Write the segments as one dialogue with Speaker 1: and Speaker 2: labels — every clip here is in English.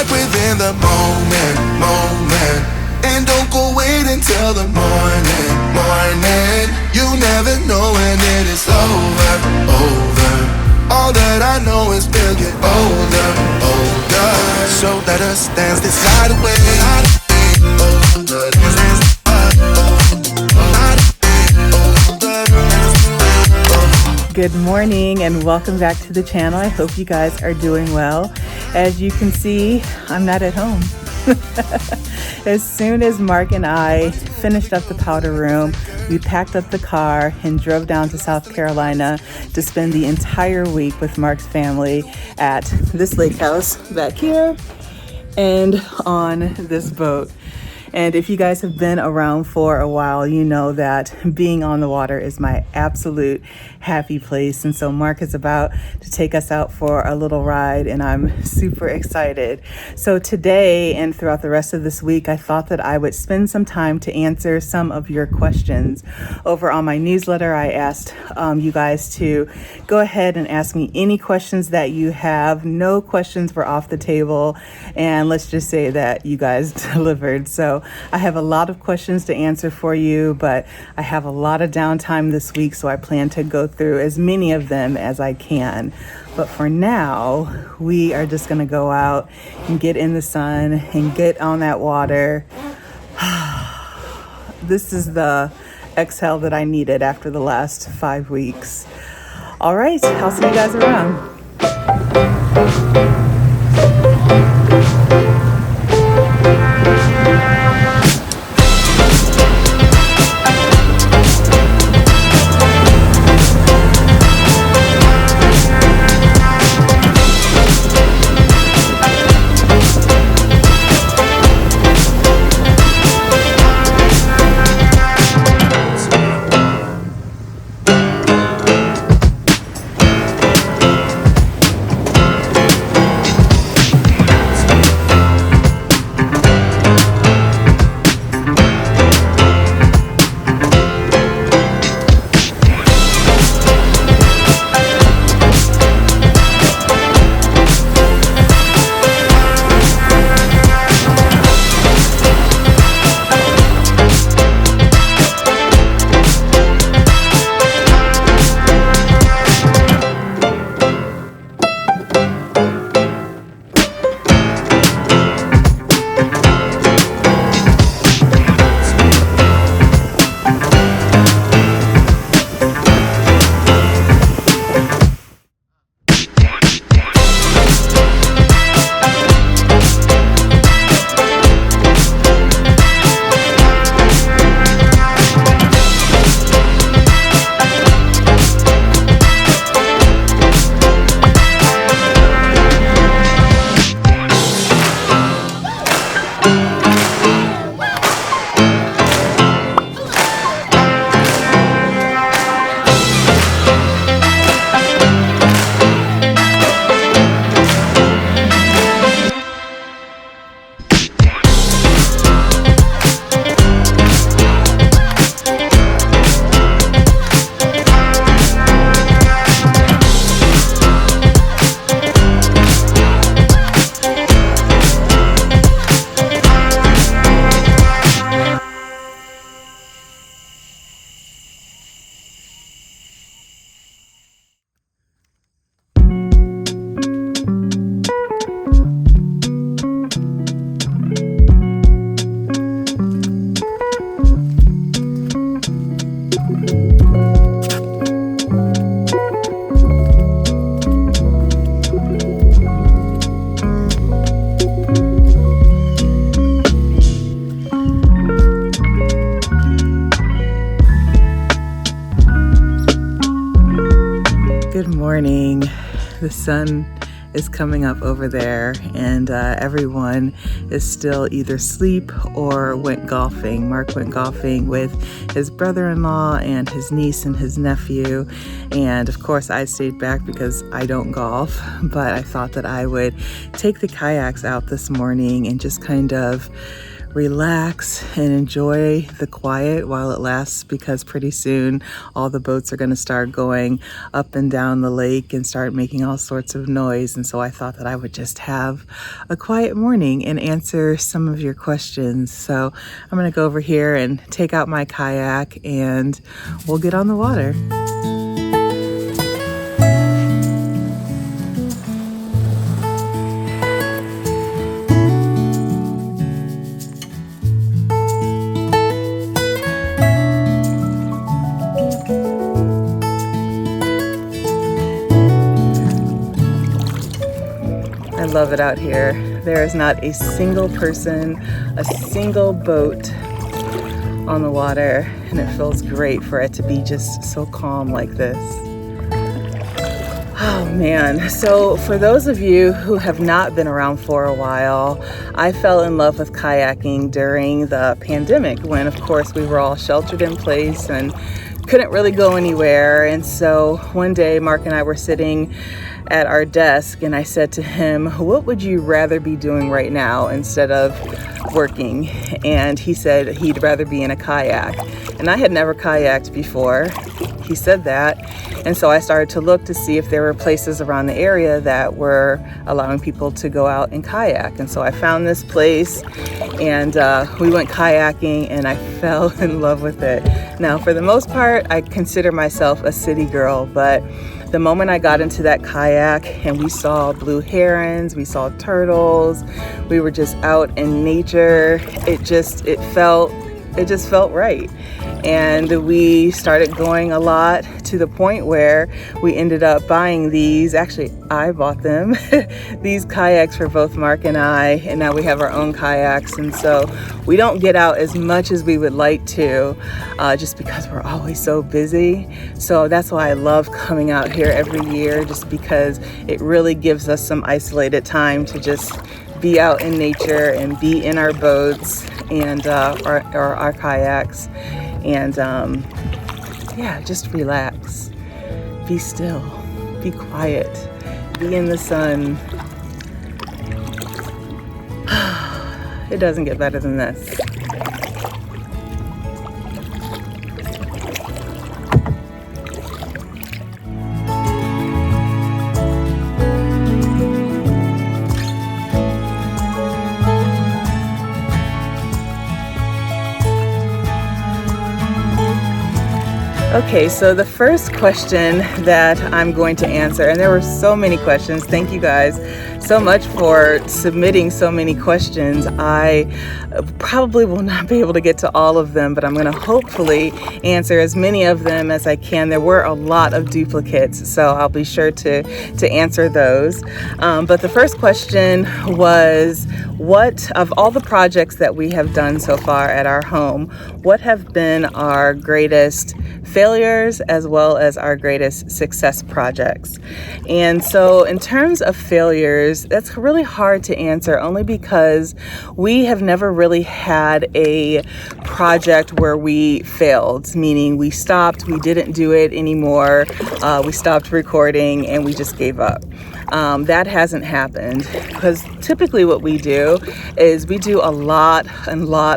Speaker 1: back within the moment. And don't go wait until the morning. You never know when it is over. All that I know is we'll get older. So let us dance this night away.
Speaker 2: Good morning and welcome back to the channel. I hope you guys are doing well. As you can see, I'm not at home. As soon as Mark and I finished up the powder room, we packed up the car and drove down to South Carolina to spend the entire week with Mark's family at this lake house back here and on this boat. And if you guys have been around for a while, you know that being on the water is my absolute happy place. And so Mark is about to take us out for a little ride and I'm super excited. So today and throughout the rest of this week, I thought that I would spend some time to answer some of your questions. Over on my newsletter, I asked you guys to go ahead and ask me any questions that you have. No questions were off the table. And let's just say that you guys delivered. So I have a lot of questions to answer for you, but I have a lot of downtime this week, so I plan to go through as many of them as I can. But for now, we are just going to go out and get in the sun and get on that water. This is the exhale that I needed after the last 5 weeks. All right, I'll see you guys around. Morning. The sun is coming up over there and everyone is still either asleep or went golfing. Mark went golfing with his brother-in-law and his niece and his nephew, and of course I stayed back because I don't golf, but I thought that I would take the kayaks out this morning and just kind of relax and enjoy the quiet while it lasts, because pretty soon all the boats are going to start going up and down the lake and start making all sorts of noise. And so I thought that I would just have a quiet morning and answer some of your questions. So I'm going to go over here and take out my kayak and we'll get on the water. I love it out here. There is not a single person, a single boat on the water, and it feels great for it to be just so calm like this. Oh man, so for those of you who have not been around for a while, I fell in love with kayaking during the pandemic when, of course, we were all sheltered in place and couldn't really go anywhere. And so one day Mark and I were sitting at our desk and I said to him, what would you rather be doing right now instead of working? And he said he'd rather be in a kayak. And I had never kayaked before. He said that. And so I started to look to see if there were places around the area that were allowing people to go out and kayak. And so I found this place and we went kayaking and I fell in love with it. Now, for the most part, I consider myself a city girl, but the moment I got into that kayak and we saw blue herons, we saw turtles, we were just out in nature, it just felt right. And we started going a lot to the point where we ended up buying these. Actually, I bought them, these kayaks for both Mark and I, and now we have our own kayaks. And so we don't get out as much as we would like to, just because we're always so busy. So that's why I love coming out here every year, just because it really gives us some isolated time to just be out in nature and be in our boats and our kayaks and just relax, be still, be quiet, be in the sun. It doesn't get better than this. Okay, so the first question that I'm going to answer, and there were so many questions. Thank you guys so much for submitting so many questions. I probably will not be able to get to all of them, but I'm going to hopefully answer as many of them as I can. There were a lot of duplicates, so I'll be sure to answer those. But the first question was, what of all the projects that we have done so far at our home, what have been our greatest failures as well as our greatest success projects? And so in terms of failures, that's really hard to answer, only because we have never really had a project where we failed, meaning we stopped, we didn't do it anymore, we stopped recording and we just gave up. That hasn't happened, because typically what we do is we do a lot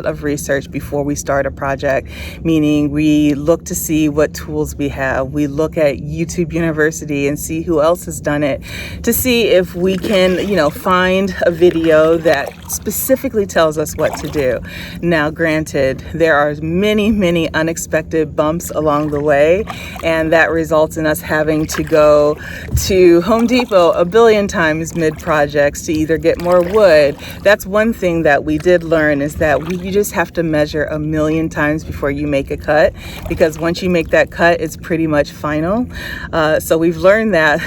Speaker 2: of research before we start a project, meaning we look to see what tools we have. We look at YouTube University and see who else has done it, to see if we can, find a video that specifically tells us what to do. Now, granted, there are many unexpected bumps along the way, and that results in us having to go to Home Depot a billion times mid-projects to either get more wood. That's one thing that we did learn, is that you just have to measure a million times before you make a cut, because once you make that cut, it's pretty much final. So we've learned that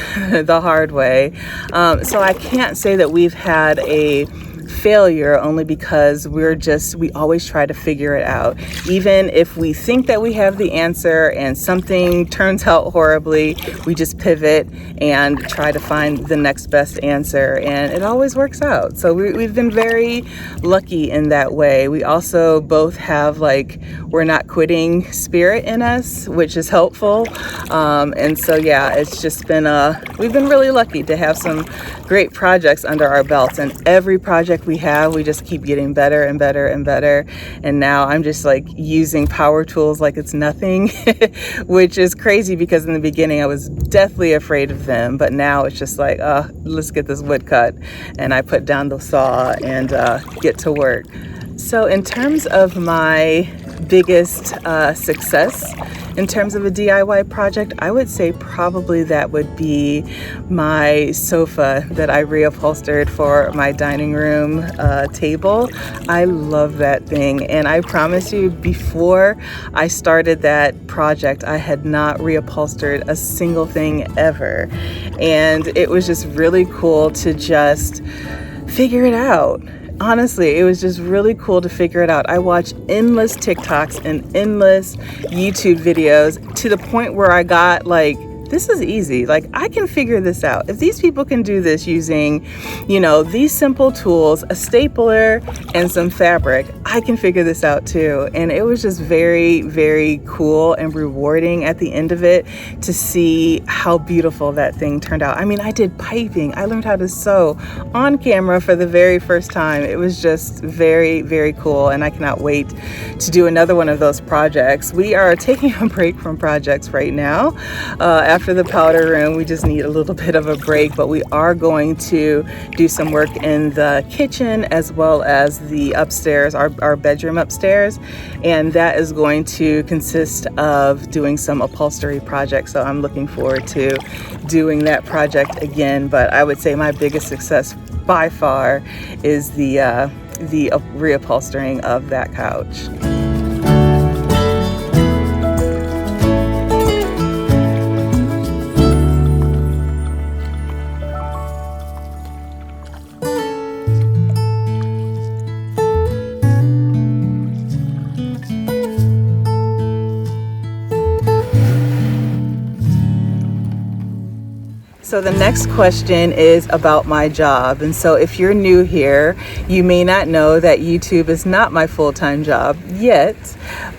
Speaker 2: the hard way. So I can't say that we've had a failure, only because we always try to figure it out. Even if we think that we have the answer and something turns out horribly, we just pivot and try to find the next best answer, and it always works out. So we've been very lucky in that way. We also both have we're not quitting spirit in us, which is helpful. And so it's just been we've been really lucky to have some great projects under our belts, and every project project we have, we just keep getting better and better and better. And now I'm just like using power tools like it's nothing, which is crazy because in the beginning I was deathly afraid of them. But now it's just like, let's get this wood cut. And I put down the saw and get to work. So in terms of my biggest success in terms of a DIY project, I would say probably that would be my sofa that I reupholstered for my dining room table. I love that thing, and I promise you, before I started that project, I had not reupholstered a single thing ever, and it was just really cool to just figure it out. Honestly, it was just really cool to figure it out. I watched endless TikToks and endless YouTube videos to the point where I got like, this is easy. Like, I can figure this out. If these people can do this using, these simple tools, a stapler and some fabric, I can figure this out too. And it was just very, very cool and rewarding at the end of it to see how beautiful that thing turned out. I mean, I did piping. I learned how to sew on camera for the very first time. It was just very, very cool. And I cannot wait to do another one of those projects. We are taking a break from projects right now. After the powder room, we just need a little bit of a break, but we are going to do some work in the kitchen as well as the upstairs, our bedroom upstairs, and that is going to consist of doing some upholstery projects. So I'm looking forward to doing that project again. But I would say my biggest success by far is the reupholstering of that couch. So the next question is about my job. And so if you're new here, you may not know that YouTube is not my full-time job yet,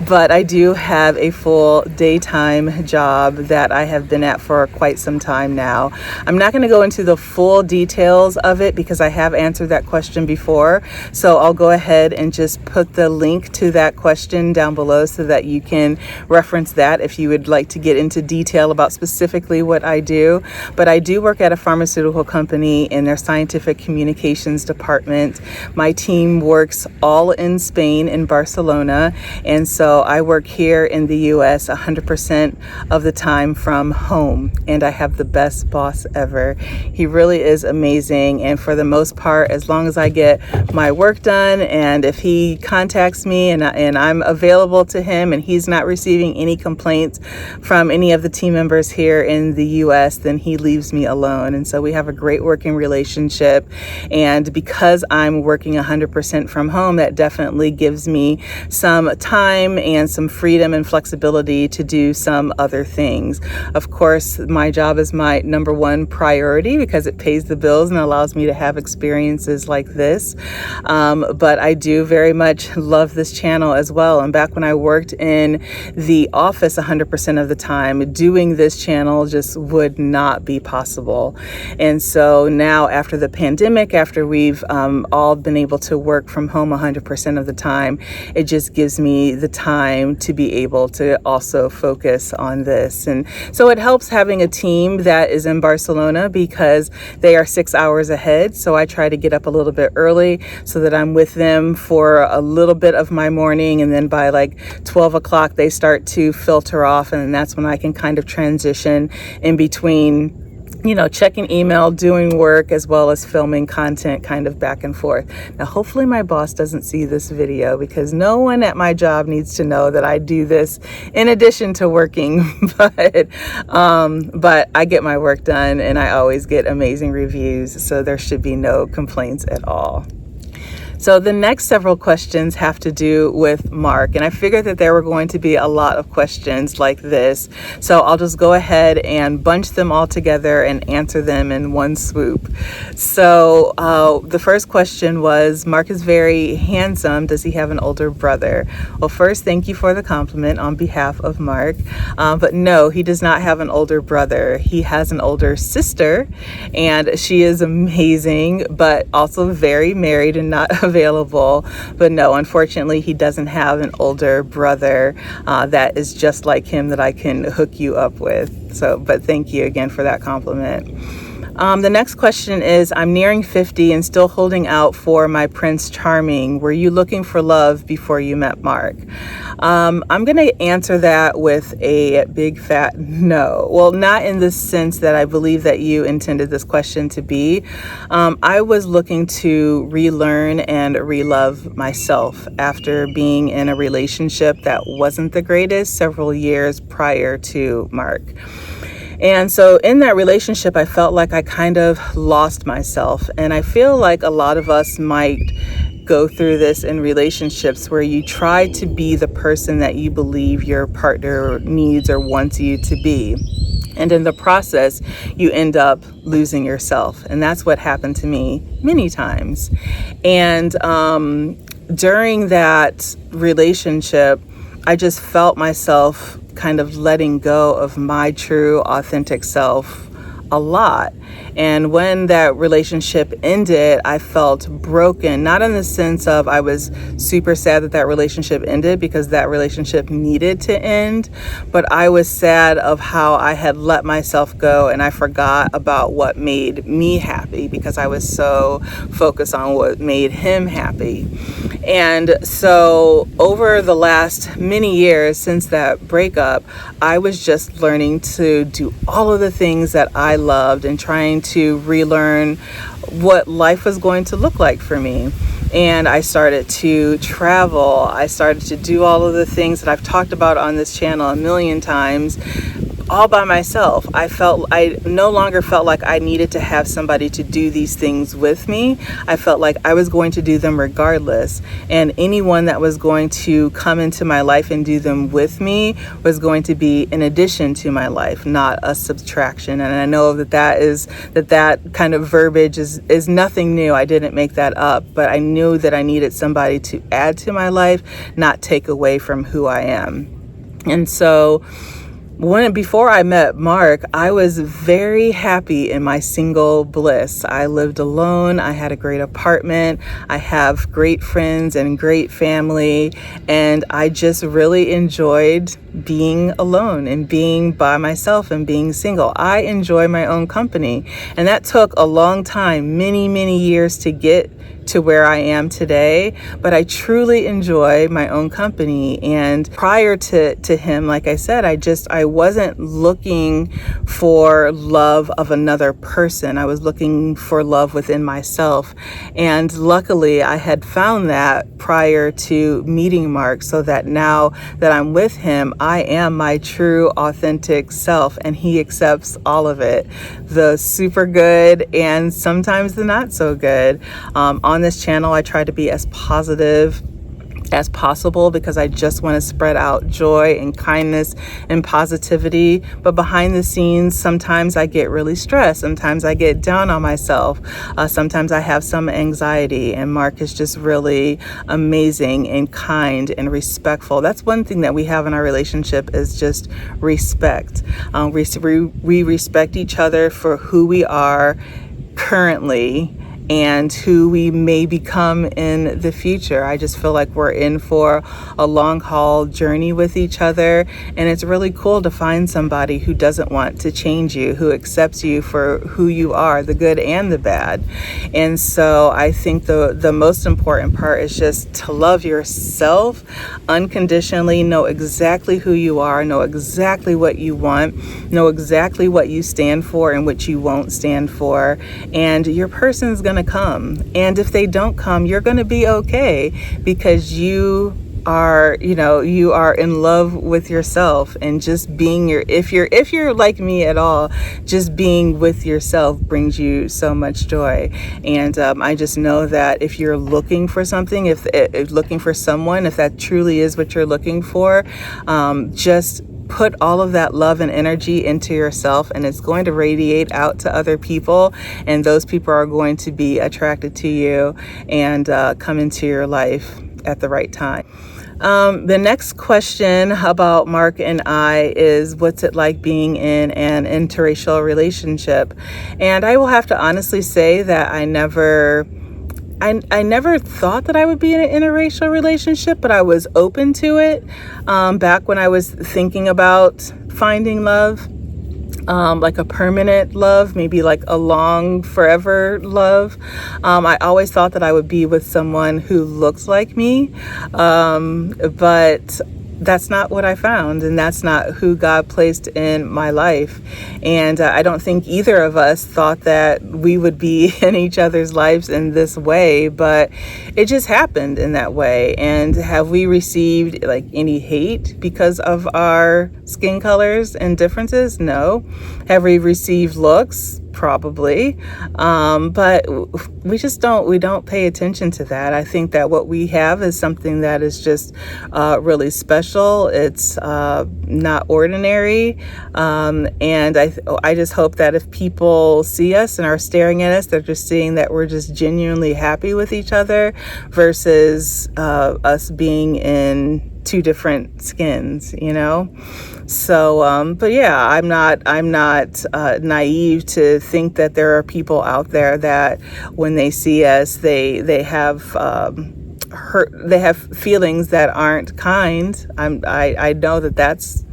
Speaker 2: but I do have a full daytime job that I have been at for quite some time now. I'm not going to go into the full details of it because I have answered that question before. So I'll go ahead and just put the link to that question down below so that you can reference that if you would like to get into detail about specifically what I do. But I do work at a pharmaceutical company in their scientific communications department. My team works all in Spain, in Barcelona, and so I work here in the US 100% of the time from home, and I have the best boss ever. He really is amazing, and for the most part, as long as I get my work done, and if he contacts me and I'm available to him and he's not receiving any complaints from any of the team members here in the US, then he leaves me alone. And so we have a great working relationship, and because I'm working 100% from home, that definitely gives me some time and some freedom and flexibility to do some other things. Of course, my job is my number one priority because it pays the bills and allows me to have experiences like this. But I do very much love this channel as well. And back when I worked in the office 100% of the time, doing this channel just would not be possible. And so now, after the pandemic, after we've all been able to work from home 100% of the time, it just gives me the time to be able to also focus on this. And so it helps having a team that is in Barcelona because they are 6 hours ahead. So I try to get up a little bit early so that I'm with them for a little bit of my morning, and then by like 12 o'clock they start to filter off, and that's when I can kind of transition in between checking email, doing work, as well as filming content kind of back and forth. Now, hopefully my boss doesn't see this video because no one at my job needs to know that I do this in addition to working, but I get my work done and I always get amazing reviews, so there should be no complaints at all. So the next several questions have to do with Mark, and I figured that there were going to be a lot of questions like this. So I'll just go ahead and bunch them all together and answer them in one swoop. So the first question was, Mark is very handsome. Does he have an older brother? Well, first, thank you for the compliment on behalf of Mark. But no, he does not have an older brother. He has an older sister, and she is amazing, but also very married and not available. But no, unfortunately, he doesn't have an older brother that is just like him that I can hook you up with. So, but thank you again for that compliment. The next question is, I'm nearing 50 and still holding out for my Prince Charming. Were you looking for love before you met Mark? I'm going to answer that with a big fat no. Well, not in the sense that I believe that you intended this question to be. I was looking to relearn and relove myself after being in a relationship that wasn't the greatest several years prior to Mark. And so in that relationship, I felt like I kind of lost myself. And I feel like a lot of us might go through this in relationships where you try to be the person that you believe your partner needs or wants you to be. And in the process, you end up losing yourself. And that's what happened to me many times. And during that relationship, I just felt myself kind of letting go of my true, authentic self a lot. And when that relationship ended, I felt broken, not in the sense of I was super sad that that relationship ended because that relationship needed to end, but I was sad of how I had let myself go and I forgot about what made me happy because I was so focused on what made him happy. And so over the last many years since that breakup, I was just learning to do all of the things that I loved and trying to relearn what life was going to look like for me. And I started to travel. I started to do all of the things that I've talked about on this channel a million times, all by myself. I no longer felt like I needed to have somebody to do these things with me. I felt like I was going to do them regardless. And anyone that was going to come into my life and do them with me was going to be an addition to my life, not a subtraction. And I know that kind of verbiage is nothing new. I didn't make that up, but I knew that I needed somebody to add to my life, not take away from who I am. And so before I met Mark, I was very happy in my single bliss. I lived alone. I had a great apartment. I have great friends and great family. And I just really enjoyed being alone and being by myself and being single. I enjoy my own company. And that took a long time, many, many years to get to where I am today, but I truly enjoy my own company. And prior to him, like I said, I wasn't looking for love of another person. I was looking for love within myself. And luckily I had found that prior to meeting Mark, so that now that I'm with him, I am my true authentic self and he accepts all of it, the super good and sometimes the not so good. On this channel, I try to be as positive as possible because I just want to spread out joy and kindness and positivity. But behind the scenes, sometimes I get really stressed. Sometimes I get down on myself. Sometimes I have some anxiety, and Mark is just really amazing and kind and respectful. That's one thing that we have in our relationship is just respect. We respect each other for who we are currently and who we may become in the future. I just feel like we're in for a long haul journey with each other, and it's really cool to find somebody who doesn't want to change you, who accepts you for who you are, the good and the bad. And so I think the most important part is just to love yourself unconditionally, know exactly who you are, know exactly what you want, know exactly what you stand for and what you won't stand for, and your person's gonna come. And if they don't come, you're going to be okay because you are, you are in love with yourself, and just being if you're like me at all, just being with yourself brings you so much joy. And I just know that if you're looking for something, if looking for someone, if that truly is what you're looking for, just put all of that love and energy into yourself, and it's going to radiate out to other people, and those people are going to be attracted to you and come into your life at the right time. The next question about Mark and I is, what's it like being in an interracial relationship? And I will have to honestly say that I never thought that I would be in an interracial relationship, but I was open to it back when I was thinking about finding love. Like a permanent love, maybe like a long forever love. I always thought that I would be with someone who looks like me, but that's not what I found, and that's not who God placed in my life. And I don't think either of us thought that we would be in each other's lives in this way, but it just happened in that way. And have we received like any hate because of our skin colors and differences? No. Have we received looks? Probably. But we don't pay attention to that. I think that what we have is something that is just really special. It's not ordinary. And I just hope that if people see us and are staring at us, they're just seeing that we're just genuinely happy with each other versus us being in two different skins, So, but yeah, I'm not naive to think that there are people out there that when they see us, they have they have feelings that aren't kind. I know that's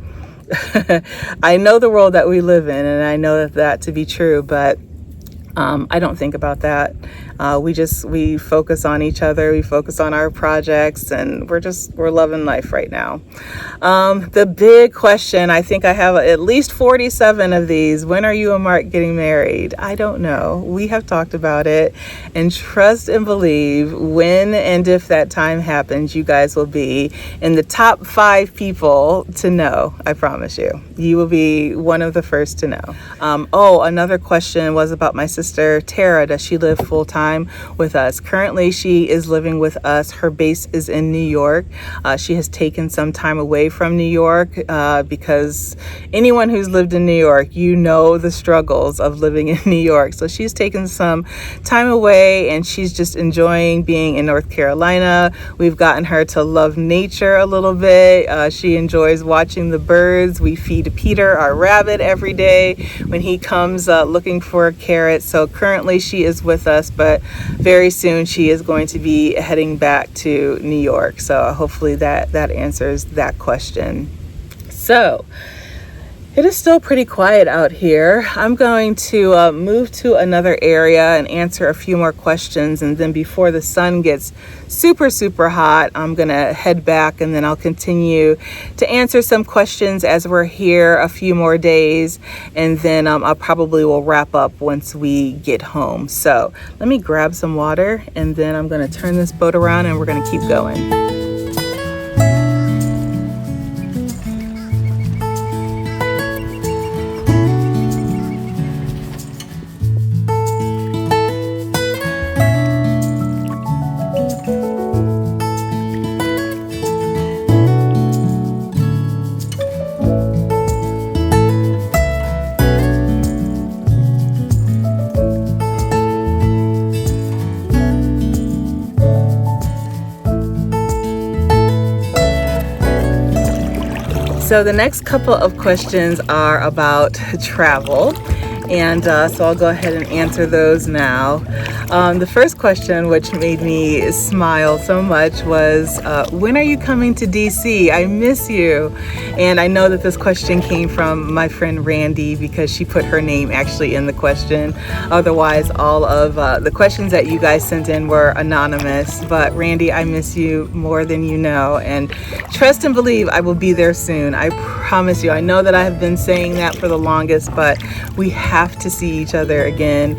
Speaker 2: I know the world that we live in, and I know that to be true, but I don't think about that. We focus on each other, we focus on our projects, and we're loving life right now. The big question, I think I have at least 47 of these. When are you and Mark getting married? I don't know. We have talked about it, and trust and believe when and if that time happens, you guys will be in the top 5 people to know. I promise you. You will be one of the first to know. Another question was about my sister, Tara. Does she live full time with us? Currently, she is living with us. Her base is in New York. She has taken some time away from New York because anyone who's lived in New York, the struggles of living in New York. So she's taken some time away, and she's just enjoying being in North Carolina. We've gotten her to love nature a little bit. She enjoys watching the birds. We feed Peter, our rabbit, every day when he comes looking for carrots. So currently she is with us, but very soon she is going to be heading back to New York. So hopefully that answers that question. So it is still pretty quiet out here. I'm going to move to another area and answer a few more questions. And then before the sun gets super, super hot, I'm going to head back, and then I'll continue to answer some questions as we're here a few more days. And then I probably will wrap up once we get home. So let me grab some water, and then I'm going to turn this boat around and we're going to keep going. So the next couple of questions are about travel, and so I'll go ahead and answer those now. The first question, which made me smile so much, was when are you coming to DC? I miss you. And I know that this question came from my friend Randy, because she put her name actually in the question. Otherwise, all of the questions that you guys sent in were anonymous. But Randy, I miss you more than you know, and trust and believe I will be there soon. I promise you. I know that I have been saying that for the longest, but we have have to see each other again.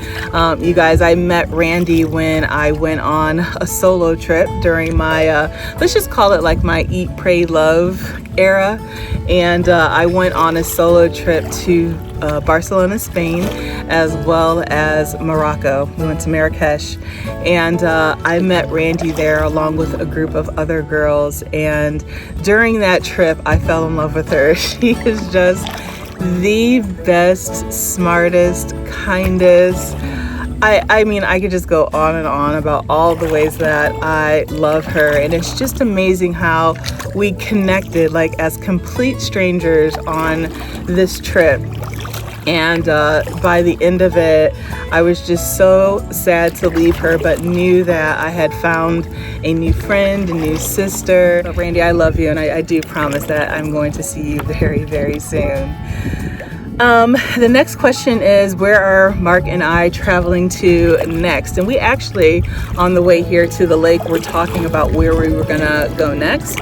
Speaker 2: You guys, I met Randy when I went on a solo trip during my, let's just call it like my Eat, Pray, Love era. And I went on a solo trip to Barcelona, Spain, as well as Morocco. We went to Marrakesh, and I met Randy there along with a group of other girls. And during that trip, I fell in love with her. She is just the best, smartest, kindest. I mean, I could just go on and on about all the ways that I love her, and it's just amazing how we connected like as complete strangers on this trip. And by the end of it, I was just so sad to leave her, but knew that I had found a new friend, a new sister. But Randy, I love you, and I do promise that I'm going to see you very, very soon. The next question is, where are Mark and I traveling to next? And we actually, on the way here to the lake, we're talking about where we were gonna go next.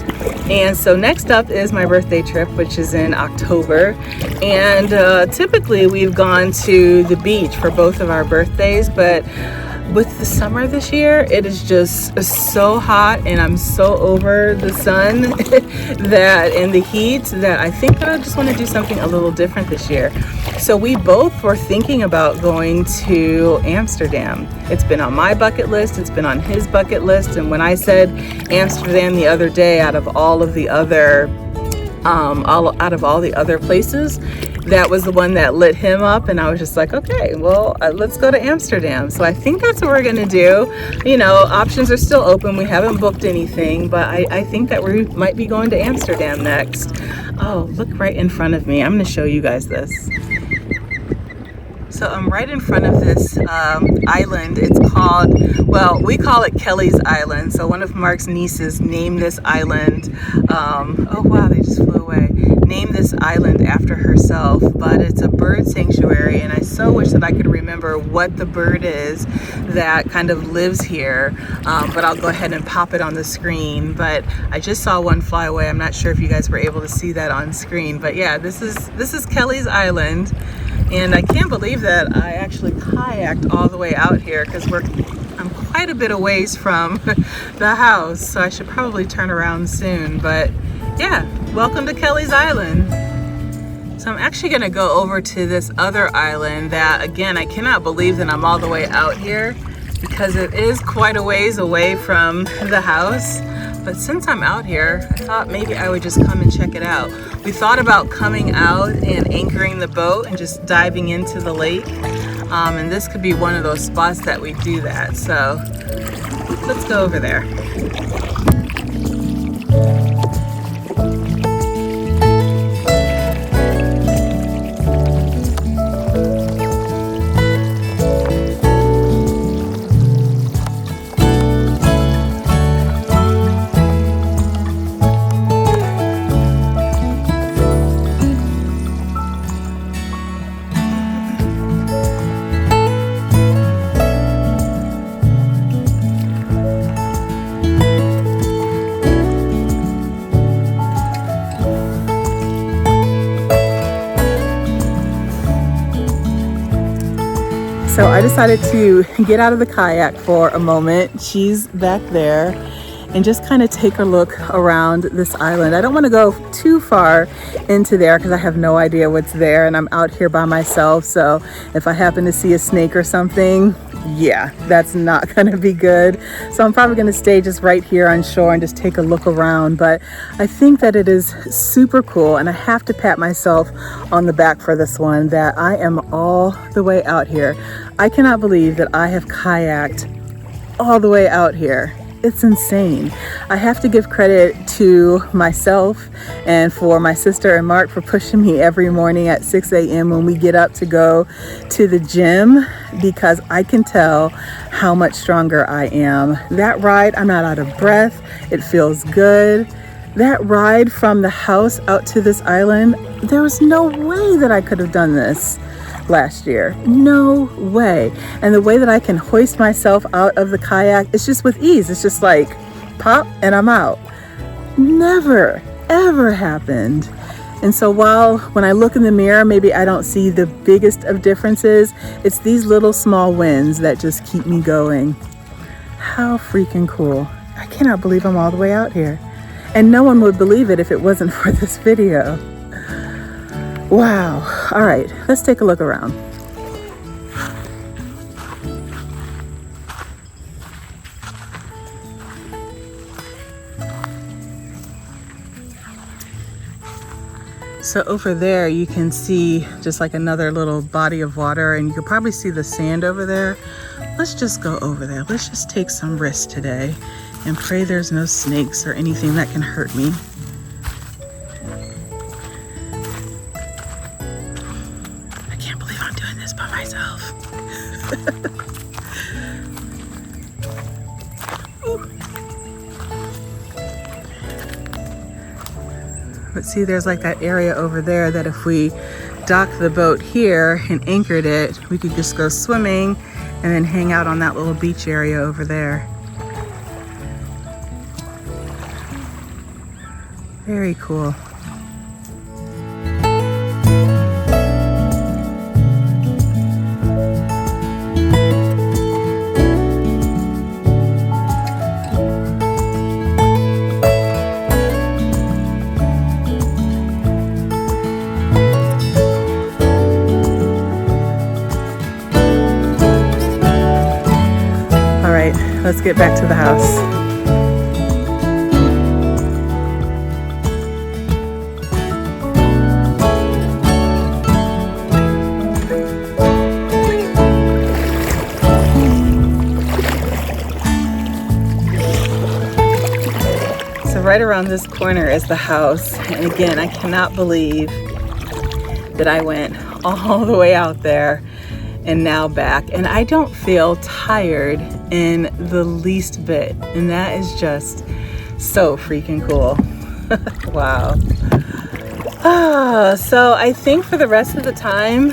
Speaker 2: And so next up is my birthday trip, which is in October. And typically we've gone to the beach for both of our birthdays, but with the summer this year, it is just so hot, and I'm so over the sun that in the heat that I think that I just want to do something a little different this year. So we both were thinking about going to Amsterdam. It's been on my bucket list, it's been on his bucket list, and when I said Amsterdam the other day, out of all the other places, that was the one that lit him up, and I was just like, okay, well, let's go to Amsterdam. So I think that's what we're gonna do. You know, options are still open. We haven't booked anything, but I think that we might be going to Amsterdam next. Oh, look right in front of me. I'm gonna show you guys this. So I'm right in front of this island. It's called, well, we call it Kelly's Island. So one of Mark's nieces named this island, oh wow, they just flew away. Named this island after herself, but it's a bird sanctuary, and I so wish that I could remember what the bird is that kind of lives here, but I'll go ahead and pop it on the screen. But I just saw one fly away. I'm not sure if you guys were able to see that on screen, but yeah, this is Kelly's Island. And I can't believe that I actually kayaked all the way out here, because I'm quite a bit a ways from the house, so I should probably turn around soon. But yeah, welcome to Kelly's Island. So I'm actually gonna go over to this other island that, again, I cannot believe that I'm all the way out here, because it is quite a ways away from the house. But since I'm out here, I thought maybe I would just come and check it out. We thought about coming out and anchoring the boat and just diving into the lake. And this could be one of those spots that we do that. So let's go over there. So I decided to get out of the kayak for a moment. She's back there, and just kind of take a look around this island. I don't want to go too far into there because I have no idea what's there, and I'm out here by myself. So if I happen to see a snake or something, yeah, that's not going to be good. So I'm probably going to stay just right here on shore and just take a look around. But I think that it is super cool, and I have to pat myself on the back for this one, that I am all the way out here. I cannot believe that I have kayaked all the way out here. It's insane. I have to give credit to myself and for my sister and Mark for pushing me every morning at 6 a.m. when we get up to go to the gym, because I can tell how much stronger I am. That ride, I'm not out of breath. It feels good. That ride from the house out to this island, there was no way that I could have done this last year. No way. And the way that I can hoist myself out of the kayak, it's just with ease. It's just like pop and I'm out. Never ever happened And so while when I look in the mirror, maybe I don't see the biggest of differences, it's these little small wins that just keep me going. How freaking cool. I cannot believe I'm all the way out here. And no one would believe it if it wasn't for this video. Wow. All right, let's take a look around. So over there you can see just like another little body of water, and you can probably see the sand over there. Let's just go over there. Let's just take some risks today and pray there's no snakes or anything that can hurt me. I can't believe I'm doing this by myself. But see, there's like that area over there that if we docked the boat here and anchored it, we could just go swimming and then hang out on that little beach area over there. Very cool. Let's get back to the house. So right around this corner is the house. And again, I cannot believe that I went all the way out there and now back, and I don't feel tired in the least bit, and that is just so freaking cool. Wow. So I think for the rest of the time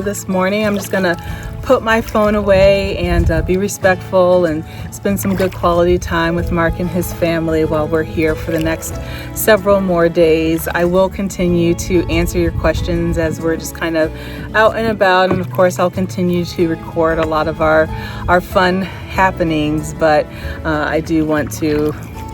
Speaker 2: this morning, I'm just gonna put my phone away and be respectful and spend some good quality time with Mark and his family while we're here for the next several more days. I will continue to answer your questions as we're just kind of out and about, and of course I'll continue to record a lot of our fun happenings, but I do want to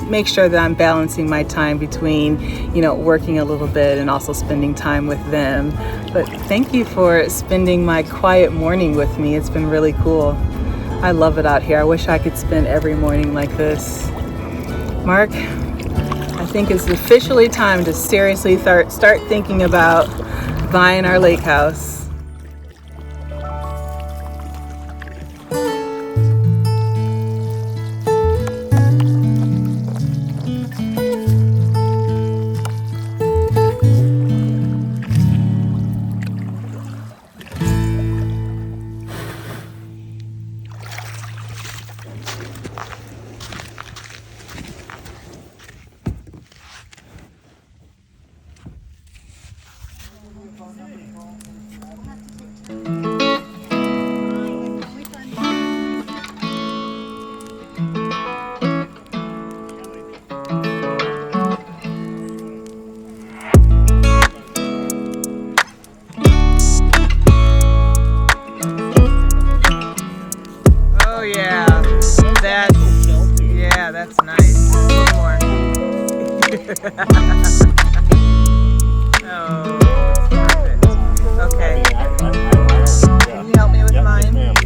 Speaker 2: make sure that I'm balancing my time between, you know, working a little bit and also spending time with them. But thank you for spending my quiet morning with me. It's been really cool. I love it out here. I wish I could spend every morning like this. Mark, I think it's officially time to seriously start thinking about buying our lake house. That's nice. A little more. Oh, it's perfect. Okay. Can you help me with mine? Yes.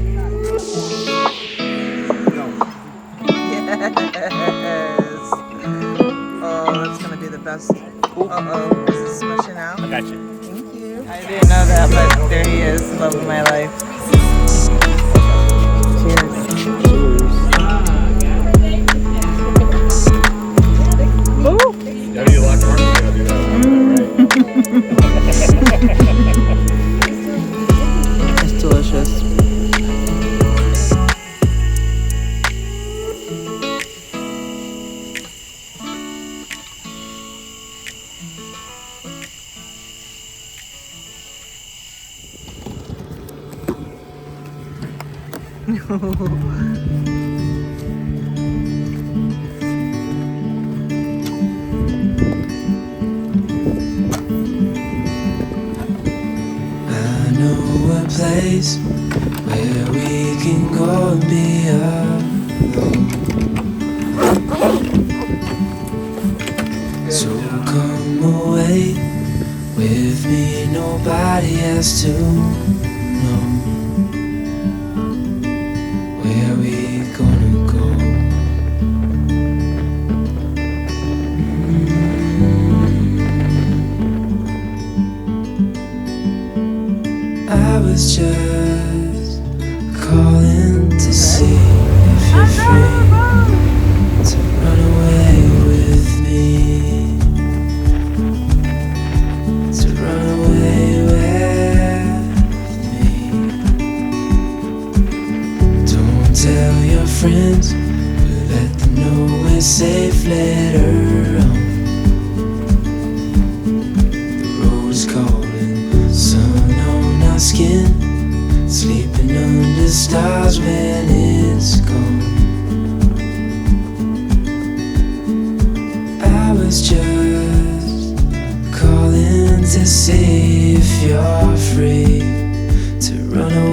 Speaker 2: Oh, that's going to be the best. Uh-oh. Is it smushing out?
Speaker 3: I got you.
Speaker 2: Thank you. I didn't know that, but there he is. Love of my life. Cheers.
Speaker 3: Gotta be a lot more than gotta do that, right?
Speaker 2: It's delicious.
Speaker 1: place where we can go and be alone. So come away with me, nobody has to know where we gonna go. I was just calling to see if you're free to run away with me, to run away with me. Don't tell your friends, but let them know we're safe later on. The road's calling, sun on our skin, sleeping under stars when it's gone. I was just calling to see if you're free to run away